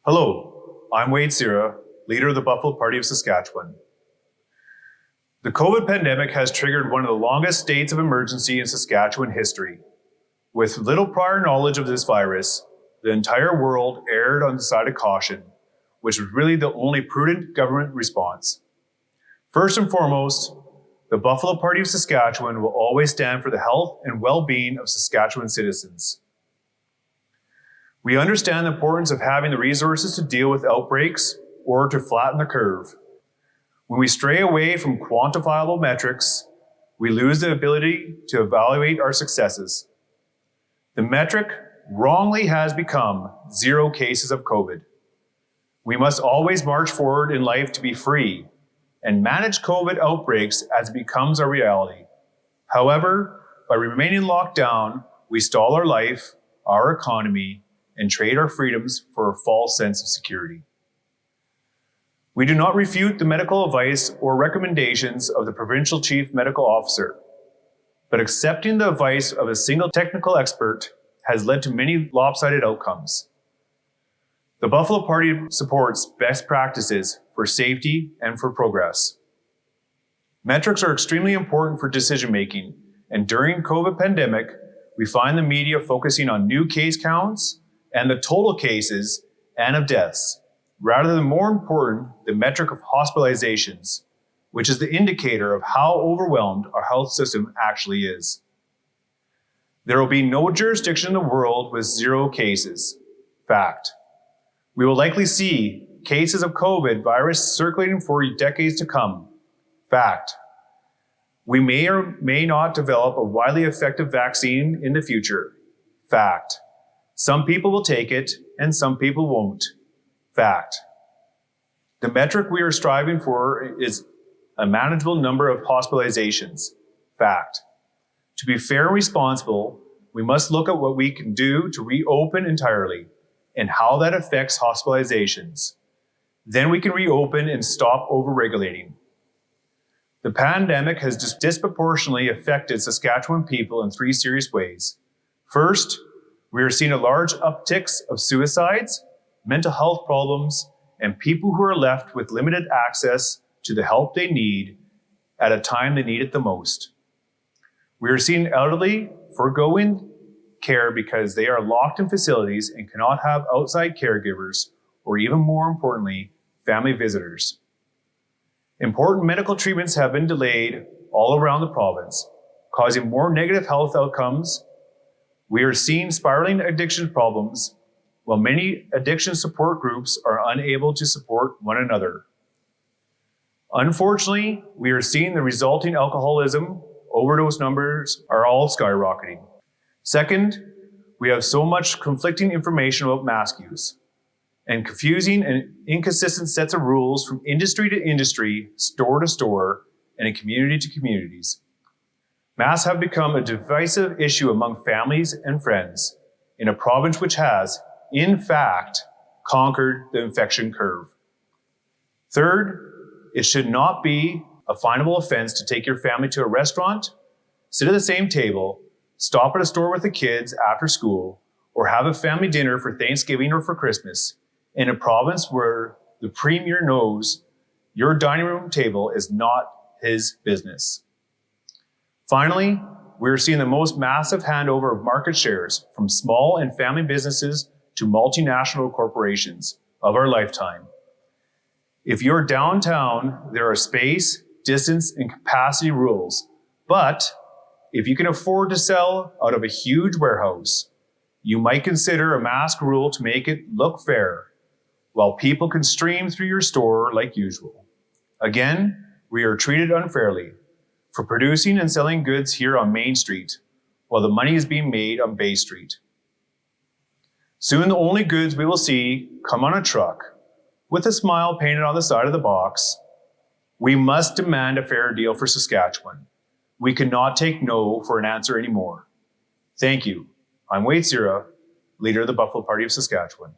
Hello, I'm Sira, leader of the Buffalo Party of Saskatchewan. The COVID pandemic has triggered one of the longest states of emergency in Saskatchewan history. With little prior knowledge of this virus, the entire world erred on the side of caution, which was really the only prudent government response. First and foremost, the Buffalo Party of Saskatchewan will always stand for the health and well-being of Saskatchewan citizens. We understand the importance of having the resources to deal with outbreaks or to flatten the curve. When we stray away from quantifiable metrics, we lose the ability to evaluate our successes. The metric wrongly has become 0 cases of COVID. We must always march forward in life to be free and manage COVID outbreaks as it becomes a reality. However, by remaining locked down, we stall our life, our economy, and trade our freedoms for a false sense of security. We do not refute the medical advice or recommendations of the Provincial Chief Medical Officer, but accepting the advice of a single technical expert has led to many lopsided outcomes. The Buffalo Party supports best practices for safety and for progress. Metrics are extremely important for decision-making, and during COVID pandemic, we find the media focusing on new case counts and the total cases and of deaths, rather than more important, the metric of hospitalizations, which is the indicator of how overwhelmed our health system actually is. There will be no jurisdiction in the world with 0 cases. Fact. We will likely see cases of COVID virus circulating for decades to come. Fact. We may or may not develop a widely effective vaccine in the future. Fact. Some people will take it and some people won't. Fact. The metric we are striving for is a manageable number of hospitalizations. Fact. To be fair and responsible, we must look at what we can do to reopen entirely and how that affects hospitalizations. Then we can reopen and stop over-regulating. The pandemic has disproportionately affected Saskatchewan people in 3 serious ways. First, we are seeing a large upticks of suicides, mental health problems, and people who are left with limited access to the help they need at a time they need it the most. We are seeing elderly foregoing care because they are locked in facilities and cannot have outside caregivers, or even more importantly, family visitors. Important medical treatments have been delayed all around the province, causing more negative health outcomes. We are seeing spiraling addiction problems, while many addiction support groups are unable to support one another. Unfortunately, we are seeing the resulting alcoholism, overdose numbers are all skyrocketing. Second, we have so much conflicting information about mask use and confusing and inconsistent sets of rules from industry to industry, store to store, and community to communities. Masks have become a divisive issue among families and friends in a province which has, in fact, conquered the infection curve. Third, it should not be a finable offense to take your family to a restaurant, sit at the same table, stop at a store with the kids after school, or have a family dinner for Thanksgiving or for Christmas in a province where the Premier knows your dining room table is not his business. Finally, we are seeing the most massive handover of market shares from small and family businesses to multinational corporations of our lifetime. If you're downtown, there are space, distance, and capacity rules. But if you can afford to sell out of a huge warehouse, you might consider a mask rule to make it look fair, while people can stream through your store like usual. Again, we are treated unfairly for producing and selling goods here on Main Street, while the money is being made on Bay Street. Soon the only goods we will see come on a truck with a smile painted on the side of the box. We must demand a fair deal for Saskatchewan. We cannot take no for an answer anymore. Thank you. I'm Sira, leader of the Buffalo Party of Saskatchewan.